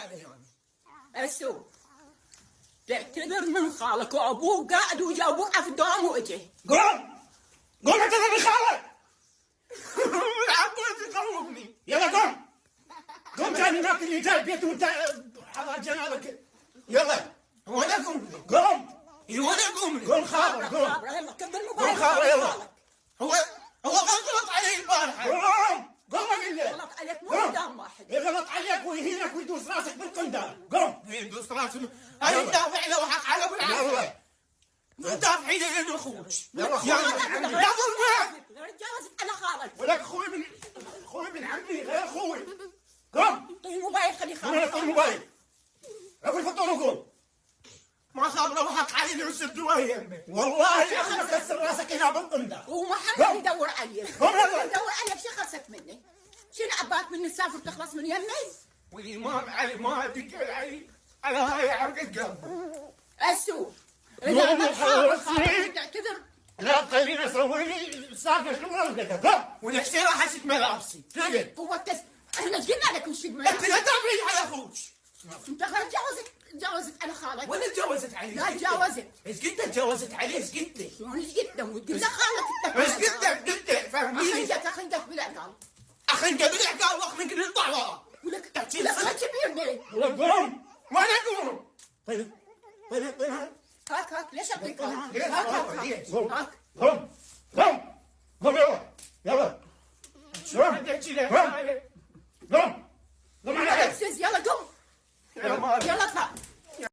عليهم اسو تعتذر من خالك وابوه قاعد وجابوه في الدوام واجي قوم قوم اعتذر من خالك. يلا قوم قوم جاني هناك اللي جاي البيت وانت حضر جنابك. يلا وانا اقوم قوم وانا اقوم قوم خابر قوم يلا كبر قوم الموبايل خابر يلا هو غلط علي البارحه قوم قوم اقول لك غلط عليك مو قوم. قدام واحد يغلط عليك ويهينك ويدوس راسك بالقندال. قوم يدوس راسه هاي دافع له حق على ابو العالم يلا دافعين لنا اخوك يلا جاوزت على خالك ولك اخوي من عمي غير اخوي. قوم طيب الموبايل خلي خلينا نطلع خالك الموبايل. اقول فطور وقوم. ما صار له حق علي وسد ويا والله يا اخي مكسر راسك هنا بالقندال. وما حد يدور علي قوم يلا. يدور عليك شو خلصت مني شنو عباك من السالفه بتخلص من يمي واللي ما ادق علي على هاي عرقة قلب. اسو قوم اذا وخلاص. تعتذر لا تخليني اسوي لي سالفه شو قلت. قوم ونفسي راح اشد ملابسي تقل. هو احنا قلنا لك وش انت لا تدافعي على اخوك انت انت جاوزت على خالك ولا تجاوزت علي؟ لا تجاوزت ايش قلت تجاوزت علي؟ ايش قلت لي؟ شلون ايش قلت وقلت خالك ايش قلت فهميني. اخنقك بالعقال اخنك بالعقال واخنك نطلع ورا. ولك تحكي لا لي ما كبيرني قوم وانا اقوم. طيب هاك ليش اعطيك ليش؟ هاك قوم هاك قوم قوم قوم يلا يلا قوم قوم قوم قوم على يلا قوم يلا اطلع